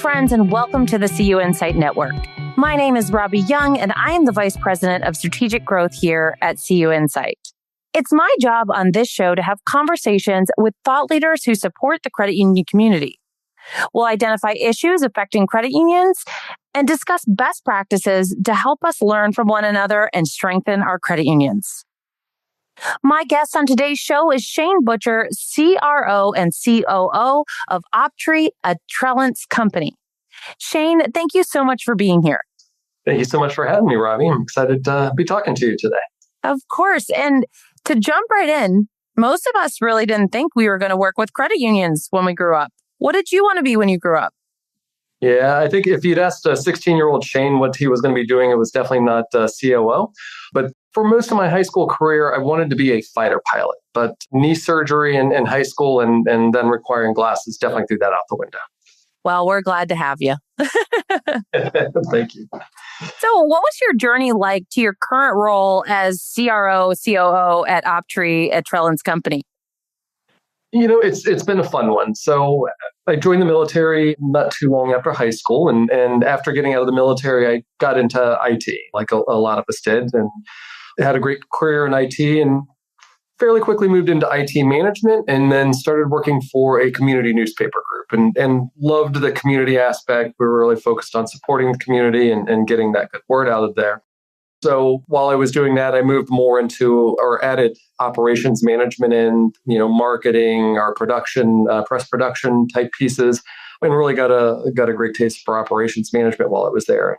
friends, and welcome to the CUInsight Network. My name is Robbie Young, and I am the Vice President of Strategic Growth here at CUInsight. It's my job on this show to have conversations with thought leaders who support the credit union community. We'll identify issues affecting credit unions and discuss best practices to help us learn from one another and strengthen our credit unions. My guest on today's show is Shane Butcher, CRO and COO of Optiri, a Trellance Company. Shane, thank you so much for being here. Thank you so much for having me, Robbie. I'm excited to be talking to you today. Of course. And to jump right in, most of us really didn't think we were going to work with credit unions when we grew up. What did you want to be when you grew up? Yeah, I think if you'd asked a 16-year-old Shane what he was going to be doing, it was definitely not COO. But for most of my high school career, I wanted to be a fighter pilot. But knee surgery in high school and then requiring glasses definitely threw that out the window. Well, we're glad to have you. Thank you. So what was your journey like to your current role as CRO, COO at Optiri at Trellance Company? You know, it's been a fun one. So I joined the military not too long after high school. And after getting out of the military, I got into IT, like a lot of us did, and had a great career in IT and fairly quickly moved into IT management and then started working for a community newspaper group and loved the community aspect. We were really focused on supporting the community and getting that good word out of there. So while I was doing that, I moved more into or added operations management and, marketing, our production, press production type pieces, and really got a great taste for operations management while I was there.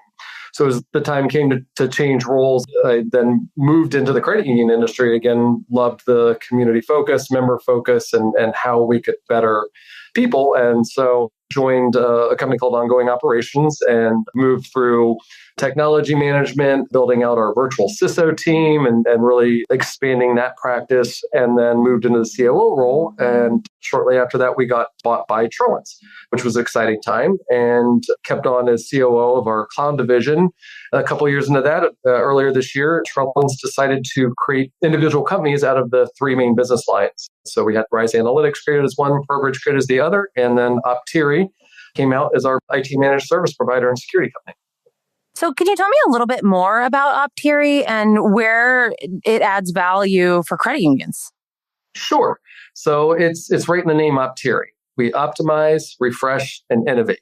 So as the time came to change roles, I then moved into the credit union industry. Again, loved the community focus, member focus, and how we could better people. And so joined a company called Ongoing Operations and moved through technology management, building out our virtual CISO team and really expanding that practice, and then moved into the COO role. And shortly after that, we got bought by Trellance, which was an exciting time, and kept on as COO of our cloud division. A couple of years into that, earlier this year, Trellance decided to create individual companies out of the three main business lines. So we had Rise Analytics created as one, ProBridge created as the other, and then Optiri came out as our IT managed service provider and security company. So can you tell me a little bit more about Optiri and where it adds value for credit unions? Sure. So it's right in the name Optiri. We optimize, refresh, and innovate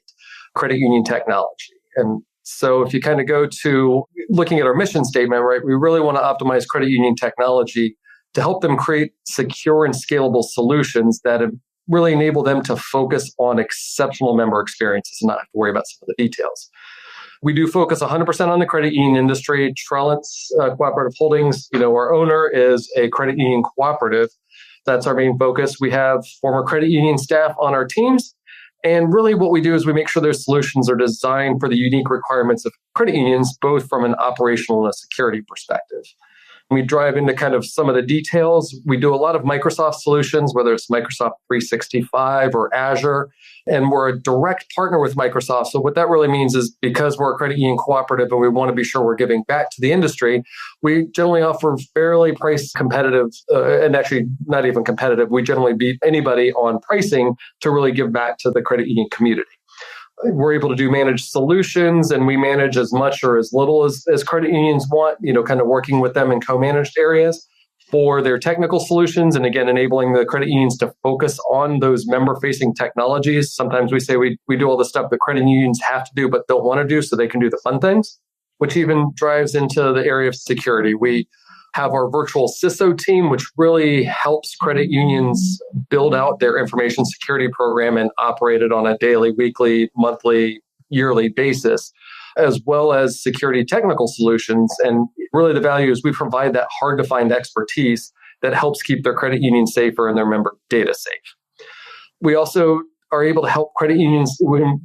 credit union technology. And so if you kind of go to looking at our mission statement, right, we really want to optimize credit union technology to help them create secure and scalable solutions that really enable them to focus on exceptional member experiences and not have to worry about some of the details. We do focus 100% on the credit union industry. Trellance Cooperative Holdings, our owner is a credit union cooperative. That's our main focus. We have former credit union staff on our teams. And really what we do is we make sure their solutions are designed for the unique requirements of credit unions, both from an operational and a security perspective. We drive into kind of some of the details. We do a lot of Microsoft solutions, whether it's Microsoft 365 or Azure, and we're a direct partner with Microsoft. So what that really means is because we're a credit union cooperative and we want to be sure we're giving back to the industry, we generally offer fairly price competitive, and actually not even competitive. We generally beat anybody on pricing to really give back to the credit union community. We're able to do managed solutions, and we manage as much or as little as credit unions want, kind of working with them in co-managed areas for their technical solutions. And again, enabling the credit unions to focus on those member-facing technologies. Sometimes we say we do all the stuff that credit unions have to do but don't want to do so they can do the fun things, which even drives into the area of security. We have our virtual CISO team, which really helps credit unions build out their information security program and operate it on a daily, weekly, monthly, yearly basis, as well as security technical solutions. And really the value is we provide that hard to find expertise that helps keep their credit union safer and their member data safe. We also are able to help credit unions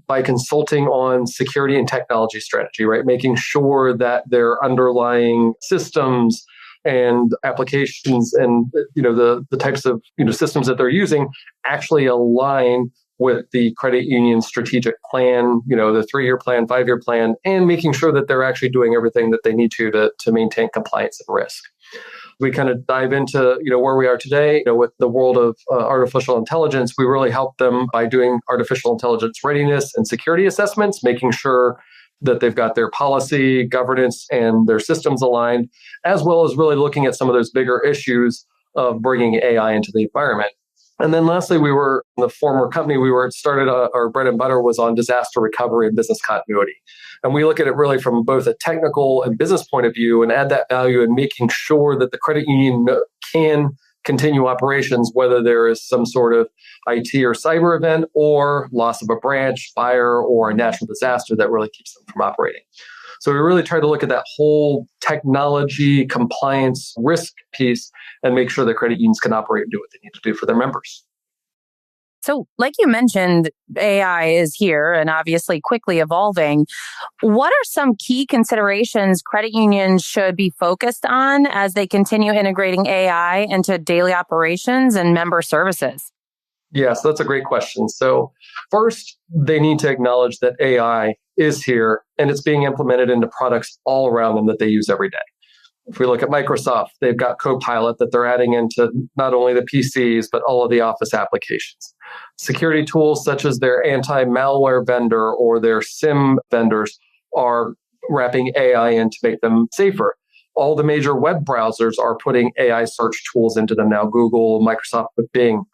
by consulting on security and technology strategy, right? Making sure that their underlying systems and applications and the types of systems that they're using actually align with the credit union strategic plan, the 3-year plan, 5-year plan, and making sure that they're actually doing everything that they need to maintain compliance and risk. We kind of dive into, where we are today, with the world of artificial intelligence. We really help them by doing artificial intelligence readiness and security assessments, making sure that they've got their policy, governance, and their systems aligned, as well as really looking at some of those bigger issues of bringing AI into the environment. And then lastly, we were in the former company our bread and butter was on disaster recovery and business continuity. And we look at it really from both a technical and business point of view and add that value in making sure that the credit union can continue operations, whether there is some sort of IT or cyber event or loss of a branch, fire, or a natural disaster that really keeps them from operating. So we really try to look at that whole technology, compliance, risk piece and make sure that credit unions can operate and do what they need to do for their members. So like you mentioned, AI is here and obviously quickly evolving. What are some key considerations credit unions should be focused on as they continue integrating AI into daily operations and member services? Yes, that's a great question. So first, they need to acknowledge that AI is here and it's being implemented into products all around them that they use every day. If we look at Microsoft, they've got Copilot that they're adding into not only the PCs, but all of the Office applications. Security tools such as their anti-malware vendor or their SIM vendors are wrapping AI in to make them safer. All the major web browsers are putting AI search tools into them now, Google, Microsoft with Bing.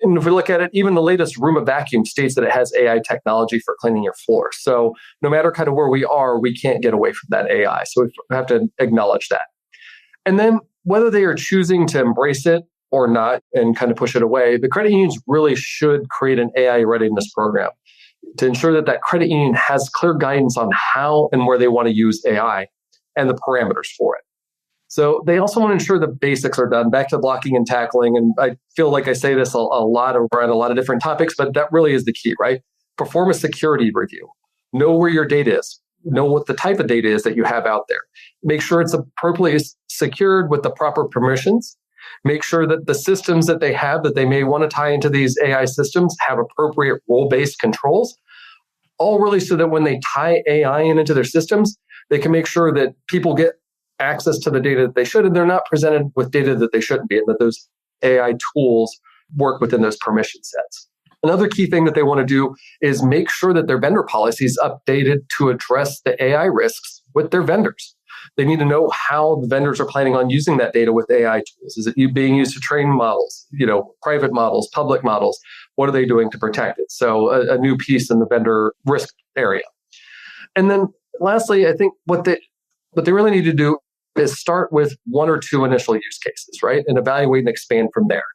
And if we look at it, even the latest Roomba vacuum states that it has AI technology for cleaning your floor. So no matter kind of where we are, we can't get away from that AI. So we have to acknowledge that. And then whether they are choosing to embrace it or not and kind of push it away, the credit unions really should create an AI readiness program to ensure that that credit union has clear guidance on how and where they want to use AI and the parameters for it. So they also want to ensure the basics are done, back to blocking and tackling. And I feel like I say this a lot around a lot of different topics, but that really is the key, right? Perform a security review. Know where your data is. Know what the type of data is that you have out there. Make sure it's appropriately secured with the proper permissions. Make sure that the systems that they have that they may want to tie into these AI systems have appropriate role-based controls. All really so that when they tie AI into their systems, they can make sure that people get access to the data that they should, and they're not presented with data that they shouldn't be, and that those AI tools work within those permission sets. Another key thing that they want to do is make sure that their vendor policy is updated to address the AI risks with their vendors. They need to know how the vendors are planning on using that data with AI tools. Is it being used to train models, private models, public models? What are they doing to protect it? So a new piece in the vendor risk area. And then lastly, I think what they really need to do is start with one or two initial use cases, right? And evaluate and expand from there.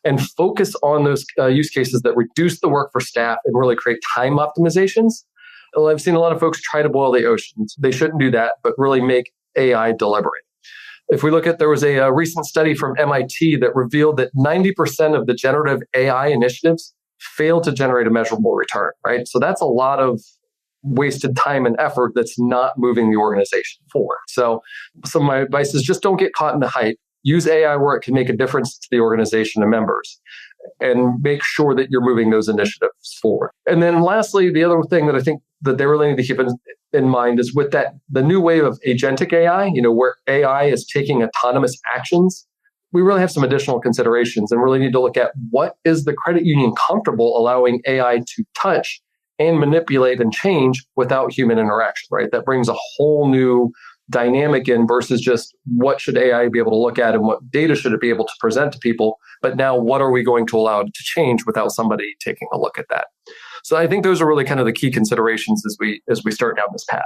And focus on those use cases that reduce the work for staff and really create time optimizations. Well, I've seen a lot of folks try to boil the oceans. They shouldn't do that, but really make AI deliberate. If we look at, there was a recent study from MIT that revealed that 90% of the generative AI initiatives fail to generate a measurable return, right? So that's a lot of wasted time and effort that's not moving the organization forward. So some of my advice is just don't get caught in the hype. Use AI where it can make a difference to the organization and members, and make sure that you're moving those initiatives forward. And then lastly, the other thing that I think that they really need to keep in mind is with that, the new wave of agentic AI, where AI is taking autonomous actions, we really have some additional considerations and really need to look at what is the credit union comfortable allowing AI to touch and manipulate and change without human interaction, right? That brings a whole new dynamic in versus just what should AI be able to look at and what data should it be able to present to people. But now what are we going to allow it to change without somebody taking a look at that? So I think those are really kind of the key considerations as we start down this path.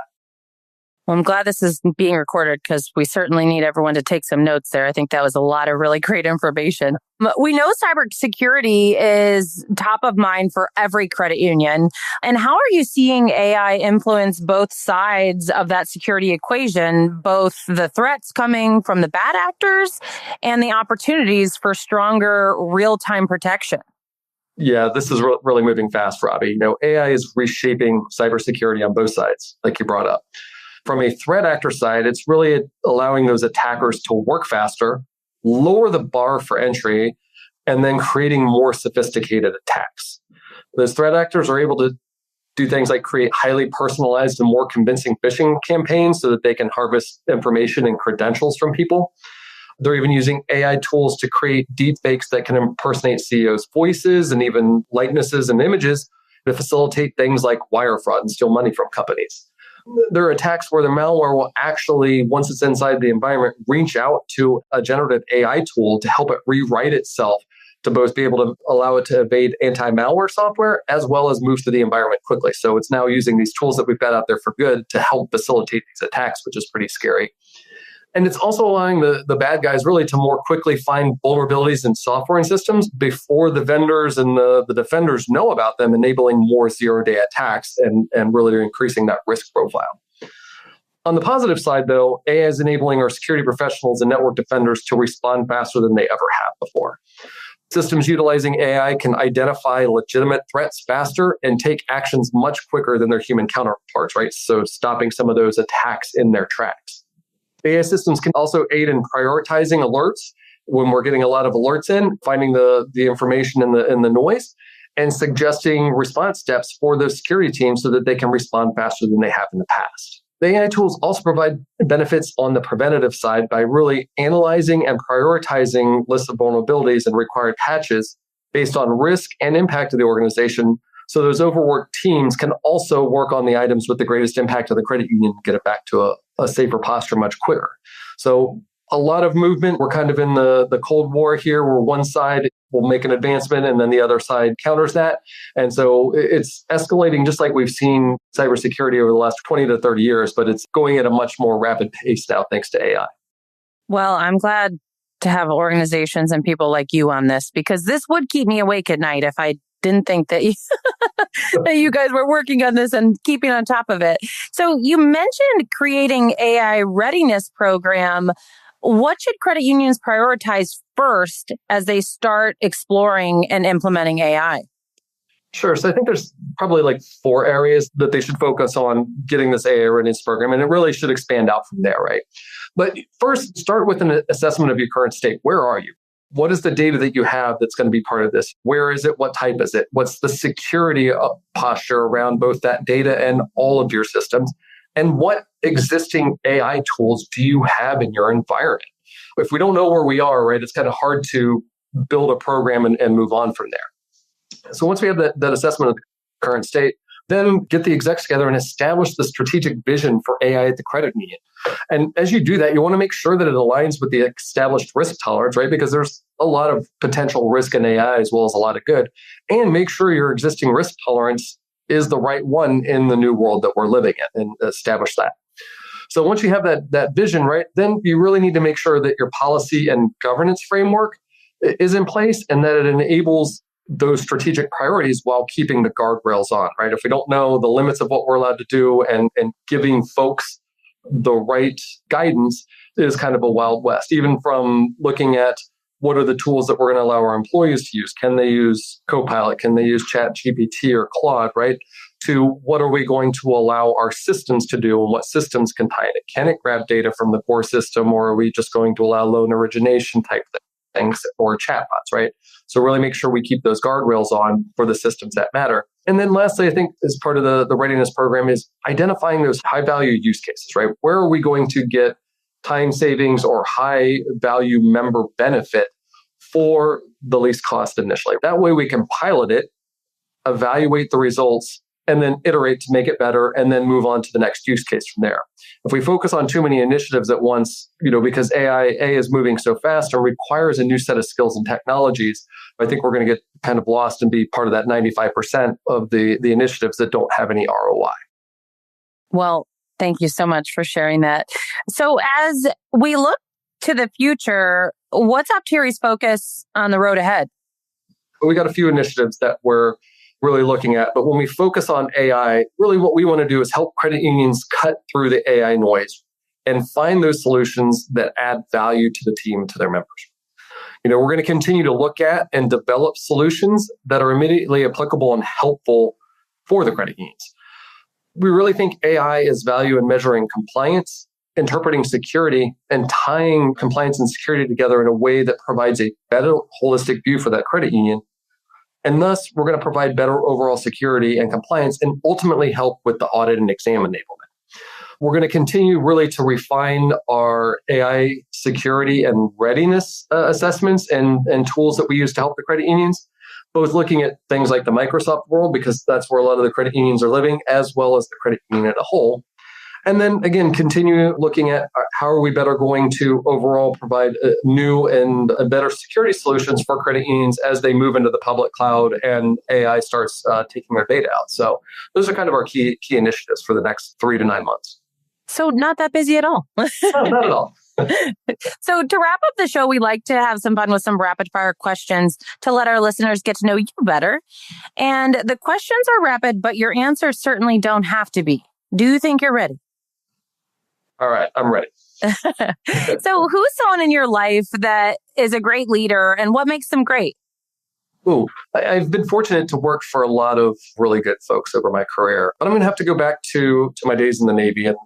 Well, I'm glad this is being recorded because we certainly need everyone to take some notes there. I think that was a lot of really great information. We know cybersecurity is top of mind for every credit union. And how are you seeing AI influence both sides of that security equation, both the threats coming from the bad actors and the opportunities for stronger real-time protection? Yeah, this is really moving fast, Robbie. AI is reshaping cybersecurity on both sides, like you brought up. From a threat actor side, it's really allowing those attackers to work faster, lower the bar for entry, and then creating more sophisticated attacks. Those threat actors are able to do things like create highly personalized and more convincing phishing campaigns so that they can harvest information and credentials from people. They're even using AI tools to create deep fakes that can impersonate CEOs' voices and even likenesses and images to facilitate things like wire fraud and steal money from companies. There are attacks where the malware will actually, once it's inside the environment, reach out to a generative AI tool to help it rewrite itself to both be able to allow it to evade anti-malware software as well as move through the environment quickly. So it's now using these tools that we've got out there for good to help facilitate these attacks, which is pretty scary. And it's also allowing the bad guys really to more quickly find vulnerabilities in software and systems before the vendors and the defenders know about them, enabling more zero-day attacks and really increasing that risk profile. On the positive side, though, AI is enabling our security professionals and network defenders to respond faster than they ever have before. Systems utilizing AI can identify legitimate threats faster and take actions much quicker than their human counterparts, right? So stopping some of those attacks in their tracks. AI systems can also aid in prioritizing alerts when we're getting a lot of alerts in, finding the information in the noise, and suggesting response steps for those security teams so that they can respond faster than they have in the past. The AI tools also provide benefits on the preventative side by really analyzing and prioritizing lists of vulnerabilities and required patches based on risk and impact of the organization. So those overworked teams can also work on the items with the greatest impact of the credit union and get it back to a safer posture much quicker. So a lot of movement. We're kind of in the Cold War here, where one side will make an advancement and then the other side counters that. And so it's escalating just like we've seen cybersecurity over the last 20 to 30 years, but it's going at a much more rapid pace now thanks to AI. Well, I'm glad to have organizations and people like you on this, because this would keep me awake at night if I didn't think that that you guys were working on this and keeping on top of it. So you mentioned creating AI readiness program. What should credit unions prioritize first as they start exploring and implementing AI? Sure. So I think there's probably like 4 areas that they should focus on getting this AI readiness program, and it really should expand out from there, right? But first, start with an assessment of your current state. Where are you? What is the data that you have that's going to be part of this? Where is it? What type is it? What's the security posture around both that data and all of your systems? And what existing AI tools do you have in your environment? If we don't know where we are, right, it's kind of hard to build a program and move on from there. So once we have that assessment of the current state, then get the execs together and establish the strategic vision for AI at the credit union. And as you do that, you want to make sure that it aligns with the established risk tolerance, right? Because there's a lot of potential risk in AI as well as a lot of good. And make sure your existing risk tolerance is the right one in the new world that we're living in, and establish that. So once you have that vision, right, then you really need to make sure that your policy and governance framework is in place and that it enables those strategic priorities while keeping the guardrails on, right? If we don't know the limits of what we're allowed to do and giving folks the right guidance is kind of a wild west, even from looking at what are the tools that we're going to allow our employees to use? Can they use Copilot? Can they use ChatGPT or Claude, right? To what are we going to allow our systems to do and what systems can tie it? Can it grab data from the core system, or are we just going to allow loan origination type things or chatbots, right? So really make sure we keep those guardrails on for the systems that matter. And then lastly, I think as part of the readiness program is identifying those high value use cases, right? Where are we going to get time savings or high value member benefit for the least cost initially? That way we can pilot it, evaluate the results, and then iterate to make it better, and then move on to the next use case from there. If we focus on too many initiatives at once, because AI is moving so fast and requires a new set of skills and technologies, I think we're going to get kind of lost and be part of that 95% of the initiatives that don't have any ROI. Well, thank you so much for sharing that. So as we look to the future, what's Optiri's focus on the road ahead? We got a few initiatives that we're really looking at. But when we focus on AI, really what we want to do is help credit unions cut through the AI noise and find those solutions that add value to the team, to their members. We're going to continue to look at and develop solutions that are immediately applicable and helpful for the credit unions. We really think AI is value in measuring compliance, interpreting security, and tying compliance and security together in a way that provides a better holistic view for that credit union. And thus, we're going to provide better overall security and compliance and ultimately help with the audit and exam enablement. we're going to continue really to refine our AI security and readiness assessments and tools that we use to help the credit unions, both looking at things like the Microsoft world, because that's where a lot of the credit unions are living, as well as the credit union as a whole. And then again, continue looking at how are we better going to overall provide new and better security solutions for credit unions as they move into the public cloud and AI starts taking their data out. So those are kind of our key initiatives for the next 3 to 9 months. So not that busy at all. No, not at all. So to wrap up the show, we like to have some fun with some rapid fire questions to let our listeners get to know you better. And the questions are rapid, but your answers certainly don't have to be. Do you think you're ready? All right, I'm ready. So who's someone in your life that is a great leader and what makes them great? Ooh, I've been fortunate to work for a lot of really good folks over my career. But I'm going to have to go back to my days in the Navy. And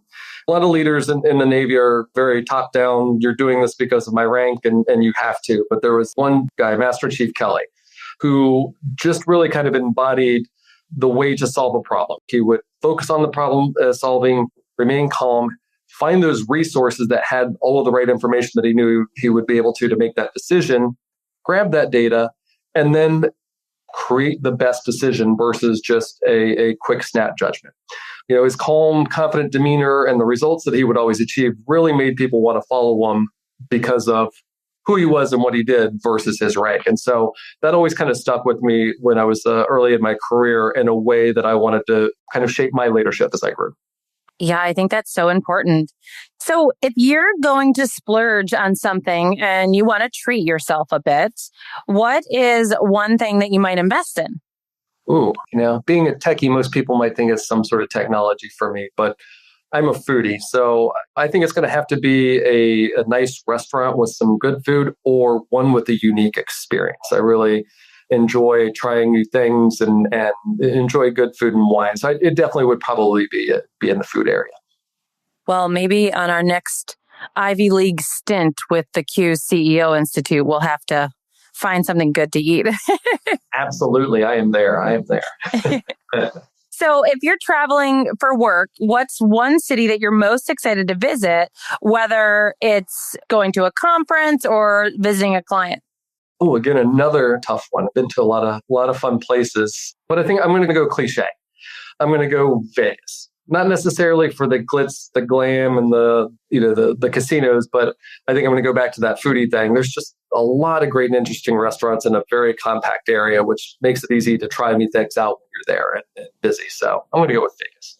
a lot of leaders in the Navy are very top down. You're doing this because of my rank and you have to. But there was one guy, Master Chief Kelly, who just really kind of embodied the way to solve a problem. He would focus on the problem solving, remain calm, find those resources that had all of the right information that he knew he would be able to make that decision, grab that data, and then create the best decision versus just a quick snap judgment. His calm, confident demeanor and the results that he would always achieve really made people want to follow him because of who he was and what he did versus his rank. And so that always kind of stuck with me when I was early in my career in a way that I wanted to kind of shape my leadership as I grew. Yeah, I think that's so important. So if you're going to splurge on something and you want to treat yourself a bit, what is one thing that you might invest in? Ooh, being a techie, most people might think it's some sort of technology for me, but I'm a foodie. So I think it's going to have to be a nice restaurant with some good food or one with a unique experience. I really enjoy trying new things and enjoy good food and wine. So it definitely would probably be in the food area. Well, maybe on our next Ivy League stint with the Q CEO Institute, we'll have to find something good to eat. Absolutely. I am there. So if you're traveling for work, what's one city that you're most excited to visit, whether it's going to a conference or visiting a client? Oh, again, another tough one. I've been to a lot of fun places, but I think I'm going to go cliche. I'm going to go Vegas. Not necessarily for the glitz, the glam, and the casinos, but I think I'm going to go back to that foodie thing. There's just a lot of great and interesting restaurants in a very compact area, which makes it easy to try new things out when you're there and busy. So I'm going to go with Vegas.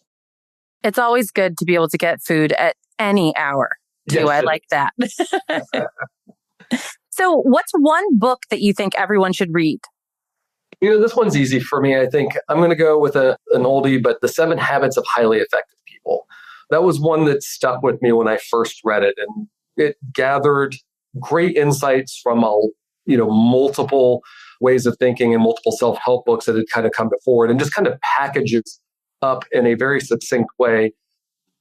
It's always good to be able to get food at any hour, too. Yes, I like that. So what's one book that you think everyone should read? This one's easy for me. I think I'm going to go with an oldie, but The 7 Habits of Highly Effective People. That was one that stuck with me when I first read it. And it gathered great insights from multiple ways of thinking and multiple self-help books that had kind of come before it and just kind of packages up in a very succinct way.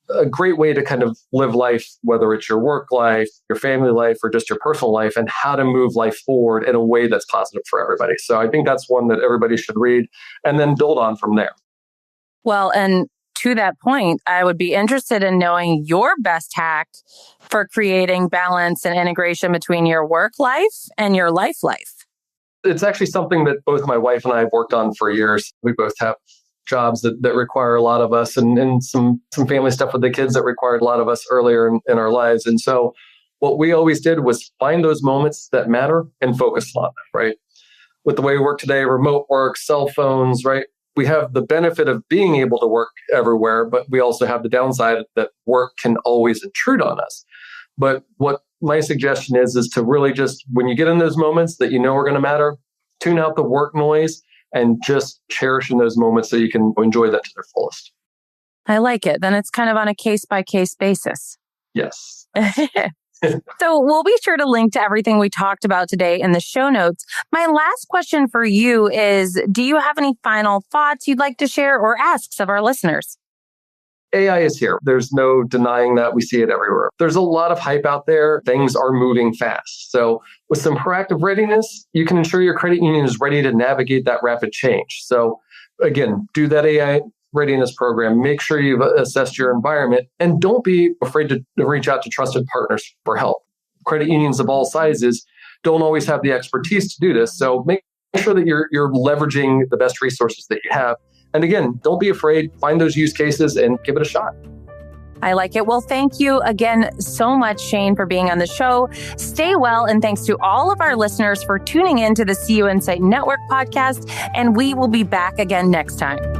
A great way to kind of live life, whether it's your work life, your family life, or just your personal life, and how to move life forward in a way that's positive for everybody. So I think that's one that everybody should read and then build on from there. Well, and to that point, I would be interested in knowing your best hack for creating balance and integration between your work life and your life. It's actually something that both my wife and I have worked on for years. We both have jobs that require a lot of us and some family stuff with the kids that required a lot of us earlier in our lives. And so what we always did was find those moments that matter and focus on them, right? With the way we work today, remote work, cell phones, right? We have the benefit of being able to work everywhere, but we also have the downside that work can always intrude on us. But what my suggestion is to really just, when you get in those moments that you know are going to matter, tune out the work noise and just cherish in those moments so you can enjoy that to their fullest. I like it. Then it's kind of on a case-by-case basis. Yes. So we'll be sure to link to everything we talked about today in the show notes. My last question for you is, do you have any final thoughts you'd like to share or asks of our listeners? AI is here. There's no denying that. We see it everywhere. There's a lot of hype out there. Things are moving fast. So with some proactive readiness, you can ensure your credit union is ready to navigate that rapid change. So again, do that AI readiness program. Make sure you've assessed your environment, and don't be afraid to reach out to trusted partners for help. Credit unions of all sizes don't always have the expertise to do this. So make sure that you're leveraging the best resources that you have. And again, don't be afraid. Find those use cases and give it a shot. I like it. Well, thank you again so much, Shane, for being on the show. Stay well. And thanks to all of our listeners for tuning in to the CUInsight Network podcast. And we will be back again next time.